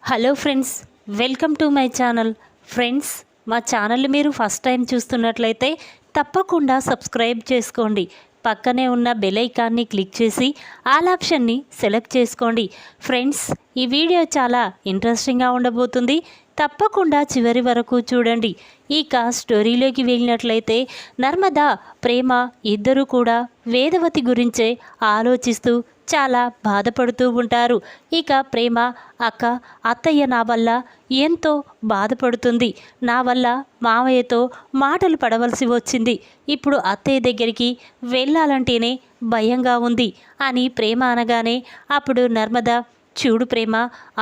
Hello friends, welcome to my channel. Friends, మా channel మీరు first time చూస్తున్నట్లయితే తప్పకుండా సబ్స్క్రైబ్ చేసుకోండి. పక్కనే ఉన్న బెల్ ఐకాన్ని క్లిక్ చేసి ఆల్ ఆప్షన్ని సెలెక్ట్ చేసుకోండి. ఫ్రెండ్స్, ఈ వీడియో చాలా ఇంట్రెస్టింగ్గా ఉండబోతుంది. తప్పకుండా చివరి వరకు చూడండి. ఇక స్టోరీలోకి వెళ్ళినట్లయితే నర్మద, ప్రేమ ఇద్దరూ కూడా వేదవతి గురించే ఆలోచిస్తూ చాలా బాధపడుతూ ఉంటారు. ఇక ప్రేమ, అత్తయ్య నా వల్ల ఎంతో బాధపడుతుంది. నా వల్ల మావయ్యతో మాటలు పడవలసి వచ్చింది. ఇప్పుడు అత్తయ్య దగ్గరికి వెళ్ళాలంటేనే భయంగా ఉంది అని ప్రేమ అనగానే అప్పుడు నర్మద, చూడు ప్రేమ,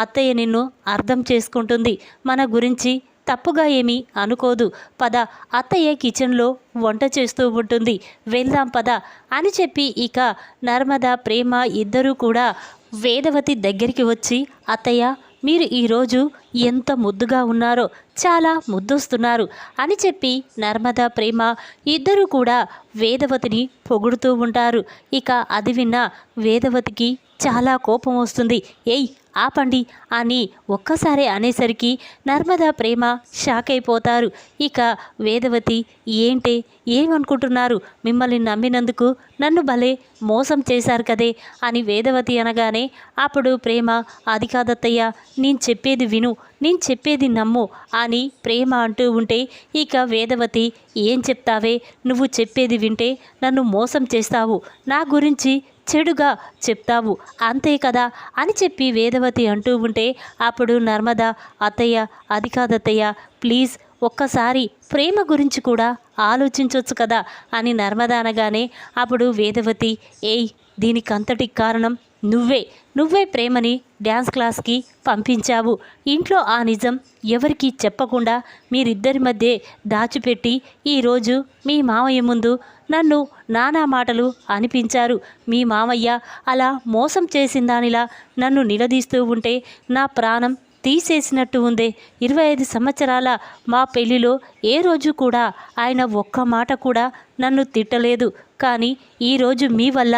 అత్తయ్య నిన్ను అర్థం చేసుకుంటుంది. మన గురించి తప్పుగా ఏమీ అనుకోదు. పద, అత్తయ్య కిచెన్లో వంట చేస్తూ ఉంటుంది, వెళ్దాం పద అని చెప్పి ఇక నర్మద, ప్రేమ ఇద్దరూ కూడా వేదవతి దగ్గరికి వచ్చి, అత్తయ్య మీరు ఈరోజు ఎంత ముద్దుగా ఉన్నారో, చాలా ముద్దొస్తున్నారు అని చెప్పి నర్మద, ప్రేమ ఇద్దరూ కూడా వేదవతిని పొగుడుతూ ఉంటారు. ఇక అది విన్న వేదవతికి చాలా కోపం వస్తుంది. ఏయ్ ఆపండి అని ఒక్కసారి అనేసరికి నర్మద, ప్రేమ షాక్ అయిపోతారు. ఇక వేదవతి, ఏంటే ఏమనుకుంటున్నారు? మిమ్మల్ని నమ్మినందుకు నన్ను భలే మోసం చేశారు కదే అని వేదవతి అనగానే అప్పుడు ప్రేమ, అది కాదత్తయ్య, నేను చెప్పేది విను, నేను చెప్పేది నమ్ము అని ప్రేమ అంటూ ఉంటే ఇక వేదవతి, ఏం చెప్తావే? నువ్వు చెప్పేది వింటే నన్ను మోసం చేస్తావు, నా గురించి చెడుగా చెప్తావు, అంతే కదా అని చెప్పి వేదవతి అంటూ ఉంటే అప్పుడు నర్మద, అత్తయ్య అది కాదత్తయ్య, ప్లీజ్ ఒక్కసారి ప్రేమ గురించి కూడా ఆలోచించవచ్చు కదా అని నర్మద అనగానే అప్పుడు వేదవతి, ఏయ్ దీనికంతటి కారణం నువ్వే ప్రేమని డ్యాన్స్ క్లాస్కి పంపించావు. ఇంట్లో ఆ నిజం ఎవరికీ చెప్పకుండా మీరిద్దరి మధ్య దాచిపెట్టి ఈరోజు మీ మామయ్య ముందు నన్ను నానా మాటలు అనిపించారు. మీ మామయ్య అలా మోసం చేసిందానిలా నన్ను నిలదీస్తూ ఉంటే నా ప్రాణం తీసేసినట్టు ఉందే. 25 సంవత్సరాల మా పెళ్లిలో ఏ రోజు కూడా ఆయన ఒక్క మాట కూడా నన్ను తిట్టలేదు. కానీ ఈరోజు మీ వల్ల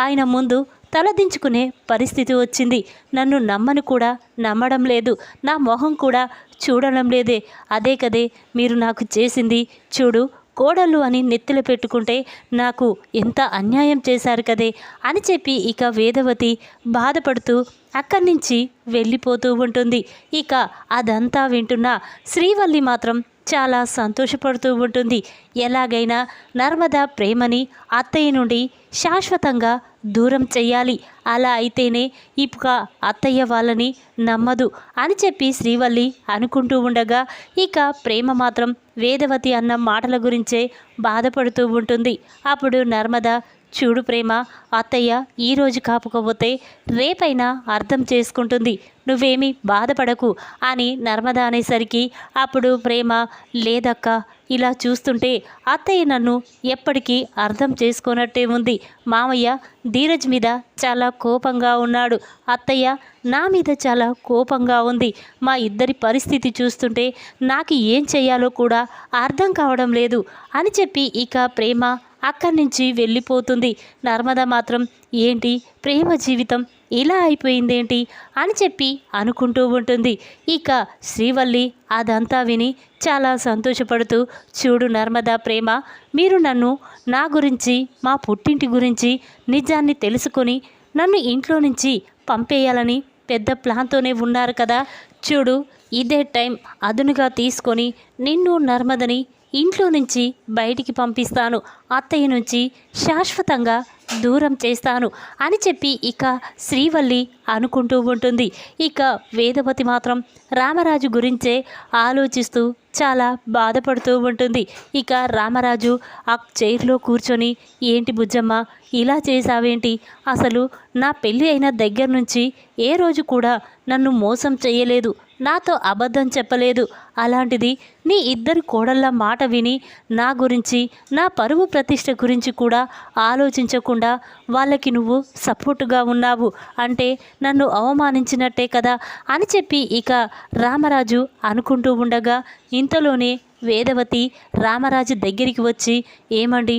ఆయన ముందు తలదించుకునే పరిస్థితి వచ్చింది. నన్ను నమ్మను కూడా నమ్మడం లేదు, నా మొహం కూడా చూడడం లేదే. అదే కదే మీరు నాకు చేసింది. చూడు, కోడళ్ళు అని నెత్తిలో పెట్టుకుంటే నాకు ఎంత అన్యాయం చేశారు కదే అని చెప్పి ఇక వేదవతి బాధపడుతూ అక్కడి నుంచి వెళ్ళిపోతూ ఉంటుంది. ఇక అదంతా వింటున్న శ్రీవల్లి మాత్రం చాలా సంతోషపడుతూ ఉంటుంది. ఎలాగైనా నర్మద ప్రేమని అత్తయ్య నుండి శాశ్వతంగా దూరం చెయ్యాలి, అలా అయితేనే ఇక అత్తయ్య వాళ్ళని నమ్మదు అని చెప్పి శ్రీవల్లి అనుకుంటూ ఉండగా ఇక ప్రేమ మాత్రం వేదవతి అన్న మాటల గురించే బాధపడుతూ ఉంటుంది. అప్పుడు నర్మద, చూడు ప్రేమ, అత్తయ్య ఈరోజు కాపుకపోతే రేపైనా అర్థం చేసుకుంటుంది, నువ్వేమీ బాధపడకు అని నర్మద అనేసరికి అప్పుడు ప్రేమ, లేదక్క, ఇలా చూస్తుంటే అత్తయ్య నన్ను ఎప్పటికీ అర్థం చేసుకోనట్టే ఉంది. మామయ్య ధీరజ్ మీద చాలా కోపంగా ఉన్నాడు, అత్తయ్య నా మీద చాలా కోపంగా ఉంది. మా ఇద్దరి పరిస్థితి చూస్తుంటే నాకు ఏం చేయాలో కూడా అర్థం కావడం లేదు అని చెప్పి ఇక ప్రేమ అక్కడి నుంచి వెళ్ళిపోతుంది. నర్మద మాత్రం, ఏంటి ప్రేమ జీవితం ఇలా అయిపోయిందేంటి అని చెప్పి అనుకుంటూ ఉంటుంది. ఇక శ్రీవల్లి అదంతా విని చాలా సంతోషపడుతూ, చూడు నర్మద, ప్రేమ, మీరు నన్ను నా గురించి, మా పుట్టింటి గురించి నిజాన్ని తెలుసుకొని నన్ను ఇంట్లో నుంచి పంపేయాలని పెద్ద ప్లాన్తోనే ఉన్నారు కదా. చూడు, ఇదే టైం అదునుగా తీసుకొని నిన్ను నర్మదని ఇంట్లో నుంచి బయటికి పంపిస్తాను, అత్తయ్య నుంచి శాశ్వతంగా దూరం చేస్తాను అని చెప్పి ఇక శ్రీవల్లి అనుకుంటూ ఉంటుంది. ఇక వేదవతి మాత్రం రామరాజు గురించే ఆలోచిస్తూ చాలా బాధపడుతూ ఉంటుంది. ఇక రామరాజు ఆ చైర్లో కూర్చొని, ఏంటి బుజ్జమ్మ ఇలా చేసావేంటి? అసలు నా పెళ్ళి అయిన దగ్గర నుంచి ఏ రోజు కూడా నన్ను మోసం చేయలేదు, నాతో అబద్ధం చెప్పలేదు. అలాంటిది నీ ఇద్దరు కోడళ్ళ మాట విని నా గురించి, నా పరువు ప్రతిష్ట గురించి కూడా ఆలోచించకుండా వాళ్ళకి నువ్వు సపోర్టుగా ఉన్నావు అంటే నన్ను అవమానించినట్టే కదా అని చెప్పి ఇక రామరాజు అనుకుంటూ ఉండగా ఇంతలోనే వేదవతి రామరాజు దగ్గరికి వచ్చి, ఏమండి,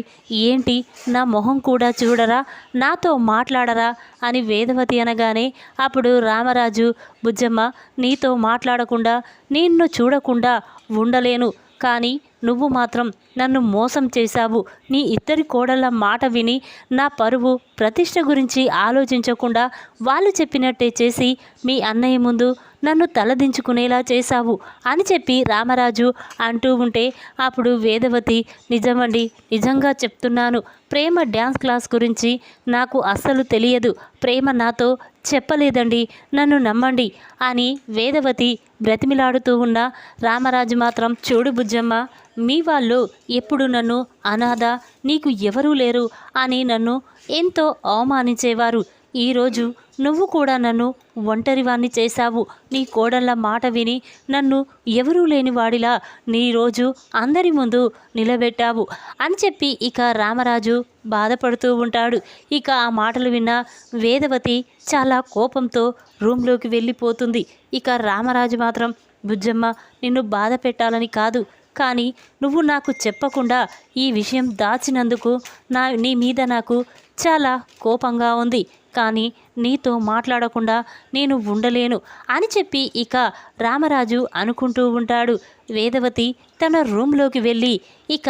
ఏంటి నా మొహం కూడా చూడరా, నాతో మాట్లాడరా అని వేదవతి అనగానే అప్పుడు రామరాజు, బుజ్జమ్మ, నీతో మాట్లాడకుండా నిన్ను చూడకుండా ఉండలేను, కానీ నువ్వు మాత్రం నన్ను మోసం చేశావు. నీ ఇద్దరి కోడళ్ళ మాట విని నా పరువు ప్రతిష్ట గురించి ఆలోచించకుండా వాళ్ళు చెప్పినట్టే చేసి మీ అన్నయ్య ముందు నన్ను తలదించుకునేలా చేశావు అని చెప్పి రామరాజు అంటూ ఉంటే అప్పుడు వేదవతి, నిజమండి, నిజంగా చెప్తున్నాను, ప్రేమ డ్యాన్స్ క్లాస్ గురించి నాకు అస్సలు తెలియదు, ప్రేమ నాతో చెప్పలేదండి, నన్ను నమ్మండి అని వేదవతి బ్రతిమిలాడుతూ ఉన్న రామరాజు మాత్రం, చూడు బుజ్జమ్మ, మీ వాళ్ళు ఎప్పుడు నన్ను అనాథ, నీకు ఎవరూ లేరు అని నన్ను ఎంతో అవమానించేవారు. ఈరోజు నువ్వు కూడా నన్ను ఒంటరివాణ్ణి చేశావు. నీ కోడళ్ళ మాట విని నన్ను ఎవరూ లేని వాడిలా నీ రోజు అందరి ముందు నిలబెట్టావు అని చెప్పి ఇక రామరాజు బాధపడుతూ ఉంటాడు. ఇక ఆ మాటలు విన్న వేదవతి చాలా కోపంతో రూమ్లోకి వెళ్ళిపోతుంది. ఇక రామరాజు మాత్రం, బుజ్జమ్మ, నిన్ను బాధ పెట్టాలని కాదు, కానీ నువ్వు నాకు చెప్పకుండా ఈ విషయం దాచినందుకు నీ మీద నాకు చాలా కోపంగా ఉంది, కానీ నీతో మాట్లాడకుండా నేను ఉండలేను అని చెప్పి ఇక రామరాజు అనుకుంటూ ఉంటాడు. వేదవతి తన రూమ్లోకి వెళ్ళి ఇక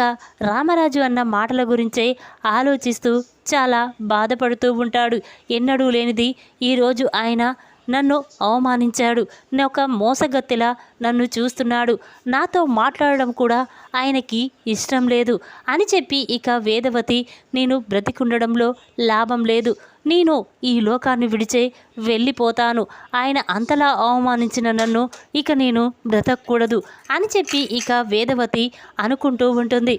రామరాజు అన్న మాటల గురించే ఆలోచిస్తూ చాలా బాధపడుతూ ఉంటాడు. ఎన్నడూ లేనిది ఈరోజు ఆయన నన్ను అవమానించాడు, ఒక మోసగత్తెలా నన్ను చూస్తున్నాడు, నాతో మాట్లాడడం కూడా ఆయనకి ఇష్టం లేదు అని చెప్పి ఇక వేదవతి, నేను బ్రతికుండడంలో లాభం లేదు, నేను ఈ లోకాన్ని విడిచే వెళ్ళిపోతాను, ఆయన అంతలా అవమానించిన నన్ను ఇక నేను బ్రతకూడదు అని చెప్పి ఇక వేదవతి అనుకుంటూ ఉంటుంది.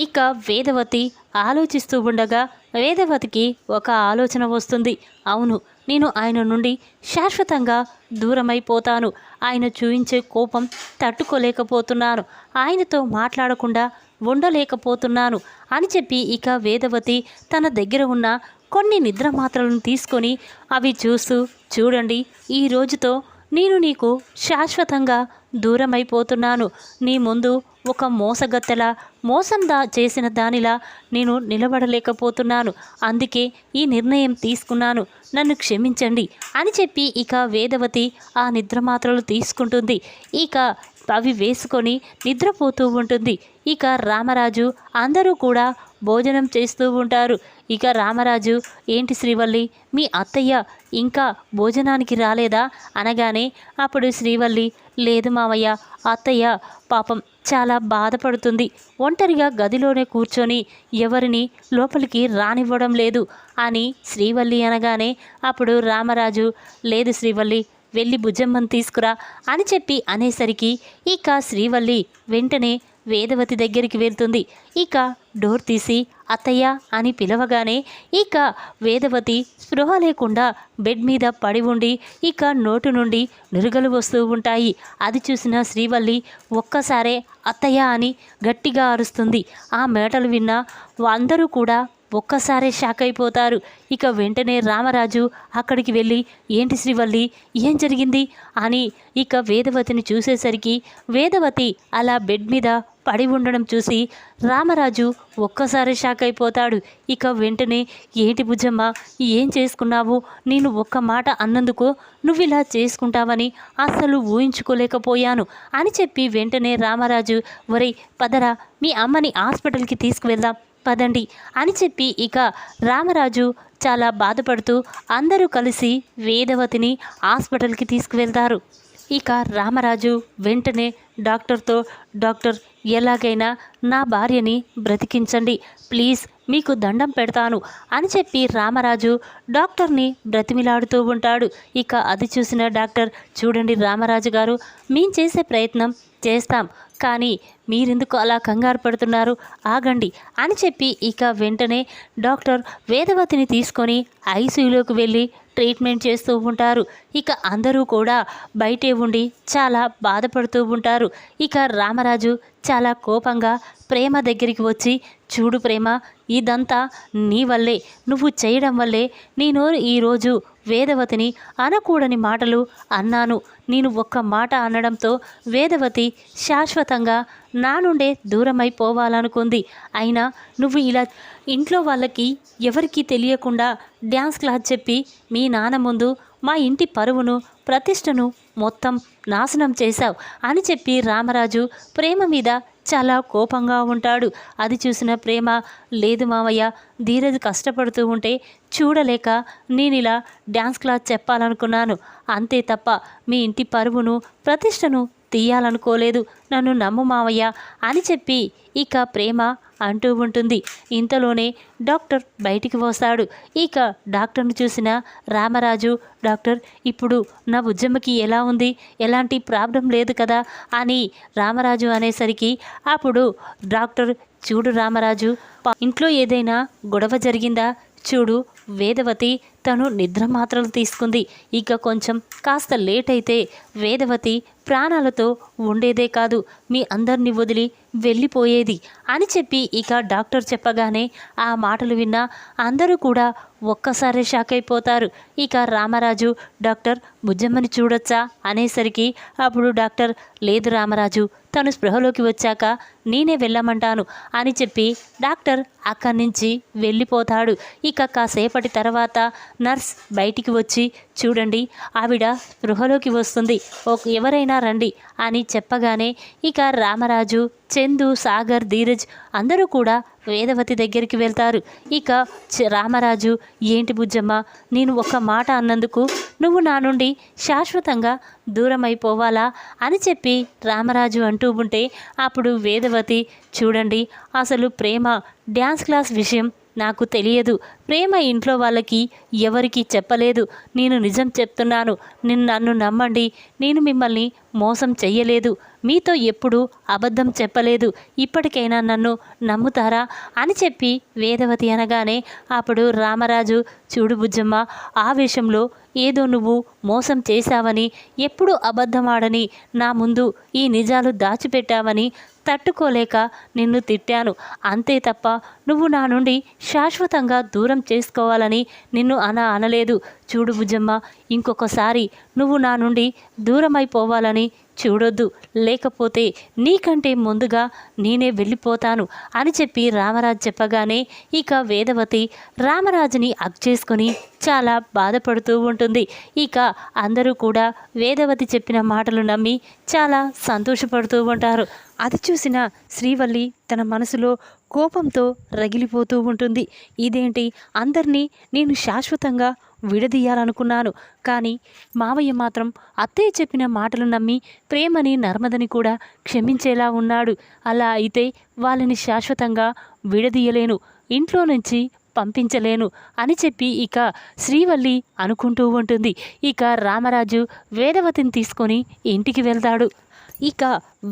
ఇక వేదవతి ఆలోచిస్తూ ఉండగా వేదవతికి ఒక ఆలోచన వస్తుంది. అవును, నేను ఆయన నుండి శాశ్వతంగా దూరమైపోతాను, ఆయన చూయించే కోపం తట్టుకోలేకపోతున్నాను, ఆయనతో మాట్లాడకుండా ఉండలేకపోతున్నాను అని చెప్పి ఇక వేదవతి తన దగ్గర ఉన్న కొన్ని నిద్ర మాత్రలను తీసుకొని అవి చూస్తూ, చూడండి, ఈ రోజుతో నేను నీకు శాశ్వతంగా దూరమైపోతున్నాను, నీ ముందు ఒక మోసగత్తెలా మోసం చేసిన దానిలా నేను నిలబడలేకపోతున్నాను, అందుకే ఈ నిర్ణయం తీసుకున్నాను, నన్ను క్షమించండి అని చెప్పి ఇక వేదవతి ఆ నిద్ర మాత్రలు తీసుకుంటుంది. ఇక అవి వేసుకొని నిద్రపోతూ ఉంటుంది. ఇక రామరాజు అందరూ కూడా భోజనం చేస్తూ ఉంటారు. ఇక రామరాజు, ఏంటి శ్రీవల్లి, మీ అత్తయ్య ఇంకా భోజనానికి రాలేదా అనగానే అప్పుడు శ్రీవల్లి, లేదు మావయ్య, అత్తయ్య పాపం చాలా బాధపడుతుంది, ఒంటరిగా గదిలోనే కూర్చొని ఎవరిని లోపలికి రానివ్వడం లేదు అని శ్రీవల్లి అనగానే అప్పుడు రామరాజు, లేదు శ్రీవల్లి, వెళ్ళి బుజ్జమ్మని తీసుకురా అని చెప్పి అనేసరికి ఇక శ్రీవల్లి వెంటనే వేదవతి దగ్గరికి వెళ్తుంది. ఇక డోర్ తీసి అత్తయ్య అని పిలవగానే ఇక వేదవతి స్పృహ లేకుండా బెడ్ మీద పడి ఉండి ఇక నోటు నుండి నురుగలు వస్తూ ఉంటాయి. అది చూసిన శ్రీవల్లి ఒక్కసారే అత్తయ్య అని గట్టిగా అరుస్తుంది. ఆ మాటలు విన్న అందరూ కూడా ఒక్కసారే షాక్ అయిపోతారు. ఇక వెంటనే రామరాజు అక్కడికి వెళ్ళి, ఏంటి శ్రీవల్లి, ఏం జరిగింది అని ఇక వేదవతిని చూసేసరికి వేదవతి అలా బెడ్ మీద పడి ఉండడం చూసి రామరాజు ఒక్కసారి షాక్ అయిపోతాడు. ఇక వెంటనే, ఏంటి బుజ్జమ్మ, ఏం చేసుకున్నావు, నేను ఒక్క మాట అన్నందుకు నువ్వు ఇలా చేసుకుంటావని అస్సలు ఊహించుకోలేకపోయాను అని చెప్పి వెంటనే రామరాజు, ఒరేయ్ పదరా, మీ అమ్మని హాస్పిటల్కి తీసుకువెళ్దాం పదండి అని చెప్పి ఇక రామరాజు చాలా బాధపడుతూ అందరూ కలిసి వేదవతిని హాస్పిటల్కి తీసుకువెళ్తారు. ఇక రామరాజు వెంటనే డాక్టర్తో, డాక్టర్, ఎలాగైనా నా భార్యని బ్రతికించండి ప్లీజ్, మీకు దండం పెడతాను అని చెప్పి రామరాజు డాక్టర్ని బ్రతిమిలాడుతూ ఉంటాడు. ఇక అది చూసిన డాక్టర్, చూడండి రామరాజు గారు, మేము చేసే ప్రయత్నం చేస్తాం, కానీ మీరెందుకు అలా కంగారు పడుతున్నారు, ఆగండి అని చెప్పి ఇక వెంటనే డాక్టర్ వేదవతిని తీసుకొని ఐసీయూలోకి వెళ్ళి ట్రీట్మెంట్ చేస్తూ ఉంటారు. ఇక అందరూ కూడా బయటే ఉండి చాలా బాధపడుతూ ఉంటారు. ఇక రామరాజు చాలా కోపంగా ప్రేమ దగ్గరికి వచ్చి, చూడు ప్రేమ, ఇదంతా నీ వల్లే, నువ్వు చేయడం వల్లే నేను ఈరోజు వేదవతిని అనకూడని మాటలు అన్నాను. నేను ఒక్క మాట అనడంతో వేదవతి శాశ్వతంగా నా నుండే దూరమైపోవాలనుకుంది. అయినా నువ్వు ఇలా ఇంట్లో వాళ్ళకి ఎవరికీ తెలియకుండా డ్యాన్స్ క్లాస్ చెప్పి మీ నాన్న ముందు మా ఇంటి పరువును ప్రతిష్టను మొత్తం నాశనం చేశావు అని చెప్పి రామరాజు ప్రేమ మీద చాలా కోపంగా ఉంటాడు. అది చూసిన ప్రేమ, లేదు మావయ్య, ధీరజ్ కష్టపడుతూ ఉంటే చూడలేక నేను ఇలా డ్యాన్స్ క్లాస్ చెప్పాలనుకున్నాను, అంతే తప్ప మీ ఇంటి పరువును ప్రతిష్టను తీయాలనుకోలేదు, నన్ను నమ్ము మావయ్య అని చెప్పి ఇక ప్రేమ అంటూ ఉంటుంది. ఇంతలోనే డాక్టర్ బయటికి వస్తాడు. ఇక డాక్టర్ను చూసిన రామరాజు, డాక్టర్, ఇప్పుడు నా బుజ్జమ్మకి ఎలా ఉంది, ఎలాంటి ప్రాబ్లం లేదు కదా అని రామరాజు అనేసరికి అప్పుడు డాక్టర్, చూడు రామరాజు, ఇంట్లో ఏదైనా గొడవ జరిగిందా, చూడు వేదవతి తను నిద్ర మాత్రలు తీసుకుంది, ఇక కొంచెం కాస్త లేట్ అయితే వేదవతి ప్రాణాలతో ఉండేదే కాదు, మీ అందరినీ వదిలి వెళ్ళిపోయేది అని చెప్పి ఇక డాక్టర్ చెప్పగానే ఆ మాటలు విన్న అందరూ కూడా ఒక్కసారి షాక్ అయిపోతారు. ఇక రామరాజు, డాక్టర్, బుజ్జమ్మని చూడొచ్చా అనేసరికి అప్పుడు డాక్టర్, లేదు రామరాజు, తను స్పృహలోకి వచ్చాక నేనే వెళ్ళమంటాను అని చెప్పి డాక్టర్ అక్కడి నుంచి వెళ్ళిపోతాడు. ఇక కాసేపటి తర్వాత నర్స్ బయటికి వచ్చి, చూడండి ఆవిడ స్పృహలోకి వస్తుంది, ఎవరైనా రండి అని చెప్పగానే ఇక రామరాజు, చందు, సాగర్, ధీరజ్ అందరూ కూడా వేదవతి దగ్గరికి వెళ్తారు. ఇక రామరాజు, ఏంటి బుజ్జమ్మ, నేను ఒక మాట అన్నందుకు నువ్వు నా నుండి శాశ్వతంగా దూరం అయిపోవాలా అని చెప్పి రామరాజు అంటూ ఉంటే అప్పుడు వేదవతి, చూడండి అసలు ప్రేమ డ్యాన్స్ క్లాస్ విషయం నాకు తెలియదు, ప్రేమ ఇంట్లో వాళ్ళకి ఎవరికి చెప్పలేదు, నేను నిజం చెప్తున్నాను, నన్ను నమ్మండి, నేను మిమ్మల్ని మోసం చెయ్యలేదు, మీతో ఎప్పుడూ అబద్ధం చెప్పలేదు, ఇప్పటికైనా నన్ను నమ్ముతారా అని చెప్పి వేదవతి అనగానే అప్పుడు రామరాజు, చూడు బుజ్జమ్మ, ఆవేశంలో ఏదో నువ్వు మోసం చేశావని, ఎప్పుడు అబద్ధమాడని నా ముందు ఈ నిజాలు దాచిపెట్టావని తట్టుకోలేక నిన్ను తిట్టాను, అంతే తప్ప నువ్వు నా నుండి శాశ్వతంగా దూరం చేసుకోవాలని నిన్ను అనలేదు. చూడు బుజ్జమ్మ, ఇంకొకసారి నువ్వు నా నుండి దూరమైపోవాలని చూడొద్దు, లేకపోతే నీకంటే ముందుగా నేనే వెళ్ళిపోతాను అని చెప్పి రామరాజు చెప్పగానే ఇక వేదవతి రామరాజుని హగ్ చేసుకొని చాలా బాధపడుతూ ఉంటుంది. ఇక అందరూ కూడా వేదవతి చెప్పిన మాటలు నమ్మి చాలా సంతోషపడుతూ ఉంటారు. అది చూసిన శ్రీవల్లి తన మనసులో కోపంతో రగిలిపోతూ ఉంటుంది. ఇదేంటి, అందరినీ నేను శాశ్వతంగా విడదీయాలనుకున్నాను, కానీ మావయ్య మాత్రం అత్తయ్య చెప్పిన మాటలు నమ్మి ప్రేమని, నర్మదని కూడా క్షమించేలా ఉన్నాడు. అలా అయితే వాళ్ళని శాశ్వతంగా విడదీయలేను, ఇంట్లో నుంచి పంపించలేను అని చెప్పి ఇక శ్రీవల్లి అనుకుంటూ ఉంటుంది. ఇక రామరాజు వేదవతిని తీసుకొని ఇంటికి వెళ్తాడు. ఇక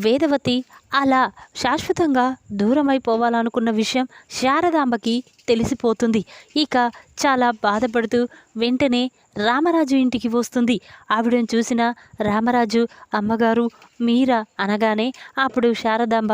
వేదవతి అలా శాశ్వతంగా దూరమైపోవాలనుకున్న విషయం శారదాంబకి తెలిసిపోతుంది. ఇక చాలా బాధపడుతూ వెంటనే రామరాజు ఇంటికి వస్తుంది. ఆవిడని చూసిన రామరాజు, అమ్మగారు మీరా అనగానే అప్పుడు శారదాంబ,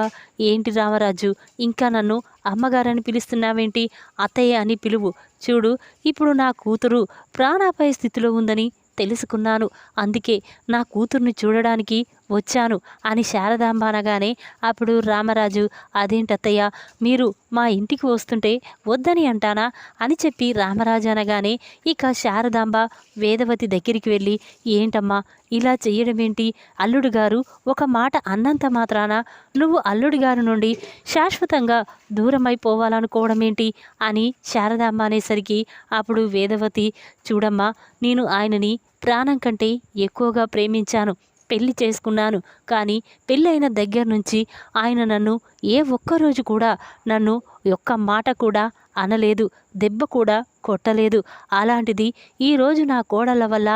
ఏంటి రామరాజు, ఇంకా నన్ను అమ్మగారని పిలుస్తున్నావేంటి, అత్తయ్య అని పిలువు, చూడు ఇప్పుడు నా కూతురు ప్రాణాపాయ స్థితిలో ఉందని తెలుసుకున్నాను, అందుకే నా కూతుర్ని చూడడానికి వచ్చాను అని శారదాంబ అనగానే అప్పుడు రామరాజు, అదేంటత్తయ్య, మీరు మా ఇంటికి వస్తుంటే వద్దని అంటానా అని చెప్పి రామరాజు అనగానే ఇక శారదాంబ వేదవతి దగ్గరికి వెళ్ళి, ఏంటమ్మా ఇలా చెయ్యడమేంటి, అల్లుడు గారు ఒక మాట అన్నంత మాత్రాన నువ్వు అల్లుడి గారి నుండి శాశ్వతంగా దూరమైపోవాలనుకోవడం ఏంటి అని శారదాంబ అనేసరికి అప్పుడు వేదవతి, చూడమ్మా, నేను ఆయనని ప్రాణం కంటే ఎక్కువగా ప్రేమించాను, పెళ్లి చేసుకున్నాను, కానీ పెళ్ళైన దగ్గర నుంచి ఆయన నన్ను ఏ ఒక్కరోజు కూడా నన్ను ఒక్క మాట కూడా అనలేదు, దెబ్బ కూడా కొట్టలేదు, అలాంటిది ఈరోజు నా కోడళ్ళ వల్ల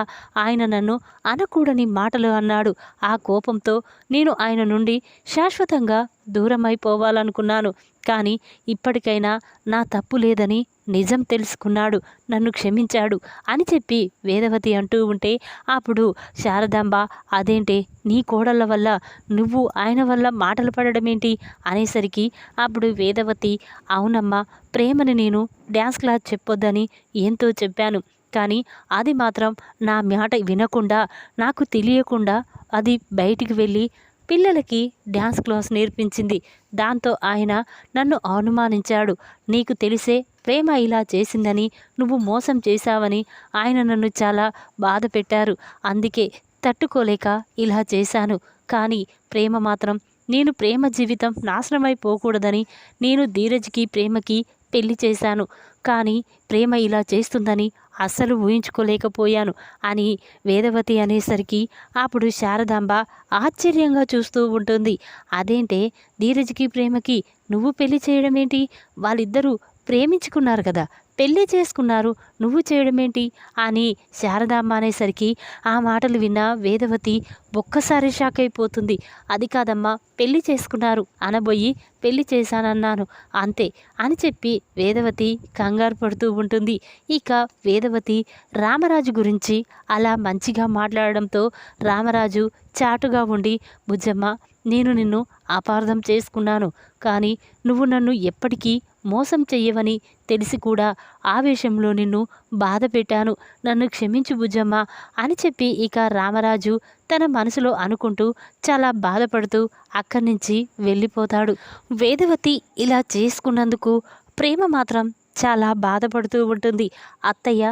ఆయన నన్ను అనకూడని మాటలు అన్నాడు. ఆ కోపంతో నేను ఆయన నుండి శాశ్వతంగా దూరమైపోవాలనుకున్నాను, కానీ ఇప్పటికైనా నా తప్పు లేదని నిజం తెలుసుకున్నాడు, నన్ను క్షమించాడు అని చెప్పి వేదవతి అంటూ ఉంటే అప్పుడు శారదాంబ, అదేంటే నీ కోడళ్ళ వల్ల నువ్వు ఆయన వల్ల మాటలు పడడం ఏంటి అనేసరికి అప్పుడు వేదవతి, అవునమ్మా, ప్రేమని నేను డ్యాన్స్ క్లాస్ చెప్పొద్దని ఎంతో చెప్పాను, కానీ అది మాత్రం నా మాట వినకుండా నాకు తెలియకుండా అది బయటికి వెళ్ళి పిల్లలకి డ్యాన్స్ క్లాస్ నేర్పించింది. దాంతో ఆయన నన్ను అవమానించాడు. నీకు తెలిసే ప్రేమ ఇలా చేసిందని, నువ్వు మోసం చేశావని ఆయన నన్ను చాలా బాధ పెట్టారు. అందుకే తట్టుకోలేక ఇలా చేశాను. కానీ ప్రేమ మాత్రం, నేను ప్రేమ జీవితం నాశనమైపోకూడదని నేను ధీరజ్కి ప్రేమకి పెళ్లి చేశాను. కానీ ప్రేమ ఇలా చేస్తుందని అస్సలు ఊహించుకోలేకపోయాను అని వేదవతి అనేసరికి అప్పుడు శారదాంబ ఆశ్చర్యంగా చూస్తూ ఉంటుంది. అదేంటే ధీరజ్కి ప్రేమకి నువ్వు పెళ్లి చేయడం ఏంటి? వాళ్ళిద్దరూ ప్రేమించుకున్నారు కదా, పెళ్ళి చేసుకున్నారు, నువ్వు చేయడమేంటి అని శారదాంబ అనేసరికి ఆ మాటలు విన్న వేదవతి ఒక్కసారి షాక్ అయిపోతుంది. అది కాదమ్మా, పెళ్లి చేసుకున్నారు అనబోయి పెళ్లి చేశానన్నాను అంతే అని చెప్పి వేదవతి కంగారు పడుతూ ఉంటుంది. ఇక వేదవతి రామరాజు గురించి అలా మంచిగా మాట్లాడడంతో రామరాజు చాటుగా ఉండి, బుజ్జమ్మ, నేను నిన్ను అపార్థం చేసుకున్నాను, కానీ నువ్వు నన్ను ఎప్పటికీ మోసం చెయ్యవని తెలిసి కూడా ఆవేశంలో నిన్ను బాధ పెట్టాను, నన్ను క్షమించు బుజ్జమ్మ అని చెప్పి ఇక రామరాజు తన మనసులో అనుకుంటూ చాలా బాధపడుతూ అక్కడి నుంచి వెళ్ళిపోతాడు. వేదవతి ఇలా చేసుకున్నందుకు ప్రేమ మాత్రం చాలా బాధపడుతూ ఉంటుంది. అత్తయ్య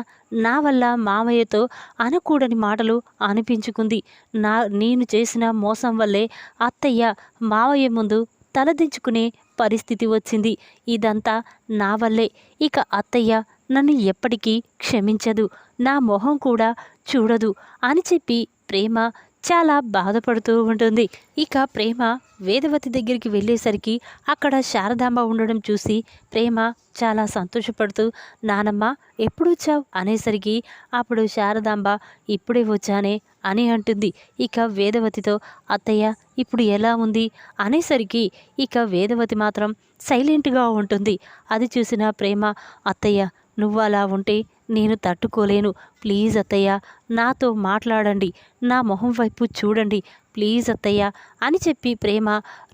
నా వల్ల మామయ్యతో అనకూడని మాటలు అనిపించుకుంది. నేను చేసిన మోసం వల్లే అత్తయ్య మావయ్య ముందు తలదించుకునే పరిస్థితి వచ్చింది. ఇదంతా నా వల్లే. ఇక అత్తయ్య నన్ను ఎప్పటికీ క్షమించదు, నా మొహం కూడా చూడదు అని చెప్పి ప్రేమ చాలా బాధపడుతూ ఉంటుంది. ఇక ప్రేమ వేదవతి దగ్గరికి వెళ్ళేసరికి అక్కడ శారదాంబ ఉండడం చూసి ప్రేమ చాలా సంతోషపడుతూ, నానమ్మ ఎప్పుడు వచ్చావు అనేసరికి అప్పుడు శారదాంబ, ఇప్పుడే వచ్చానే అని అంటుంది. ఇక వేదవతితో, అత్తయ్య ఇప్పుడు ఎలా ఉంది అనేసరికి ఇక వేదవతి మాత్రం సైలెంట్గా ఉంటుంది. అది చూసిన ప్రేమ, అత్తయ్య నువ్వు అలా ఉంటే నేను తట్టుకోలేను, ప్లీజ్ అత్తయ్య నాతో మాట్లాడండి, నా మొహం వైపు చూడండి, ప్లీజ్ అత్తయ్య అని చెప్పి ప్రేమ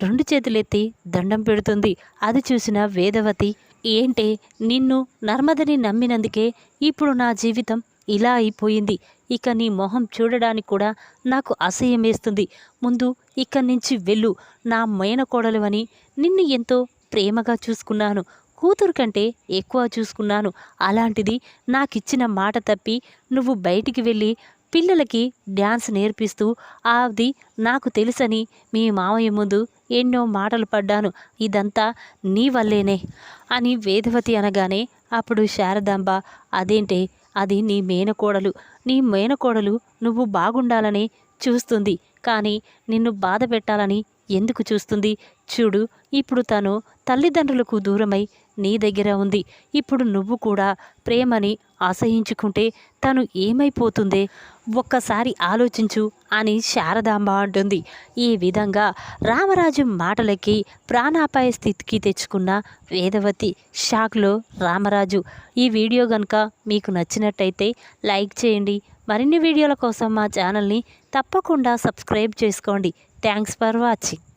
2 చేతులెత్తి దండం పెడుతుంది. అది చూసిన వేదవతి, ఏంటే నిన్ను నర్మదని నమ్మినందుకే ఇప్పుడు నా జీవితం ఇలా అయిపోయింది, ఇక నీ మొహం చూడడానికి కూడా నాకు అసహ్యం వేస్తుంది, ముందు ఇక్కడి నుంచి వెళ్ళు, నా మేనకోడలు అని నిన్ను ఎంతో ప్రేమగా చూసుకున్నాను, కూతురు కంటే ఎక్కువ చూసుకున్నాను, అలాంటిది నాకిచ్చిన మాట తప్పి నువ్వు బయటికి వెళ్ళి పిల్లలకి డ్యాన్స్ నేర్పిస్తూ అది నాకు తెలుసని మీ మామయ్య ముందు ఎన్నో మాటలు పడ్డాను, ఇదంతా నీ వల్లేనే అని వేదవతి అనగానే అప్పుడు శారదాంబ, అదేంటే అది నీ మేనకోడలు నువ్వు బాగుండాలని చూస్తుంది, కానీ నిన్ను బాధ పెట్టాలని ఎందుకు చూస్తుంది? చూడు, ఇప్పుడు తను తల్లిదండ్రులకు దూరమై నీ దగ్గర ఉంది, ఇప్పుడు నువ్వు కూడా ప్రేమని అసహించుకుంటే తను ఏమైపోతుందే, ఒక్కసారి ఆలోచించు అని శారదాంబ అంటుంది. ఈ విధంగా రామరాజు మాటలకి ప్రాణాపాయ స్థితికి తెచ్చుకున్న వేదవతి. షాక్లో రామరాజు. ఈ వీడియో కనుక మీకు నచ్చినట్టయితే లైక్ చేయండి. మరిన్ని వీడియోల కోసం మా ఛానల్ని తప్పకుండా సబ్స్క్రైబ్ చేసుకోండి. Thanks for watching.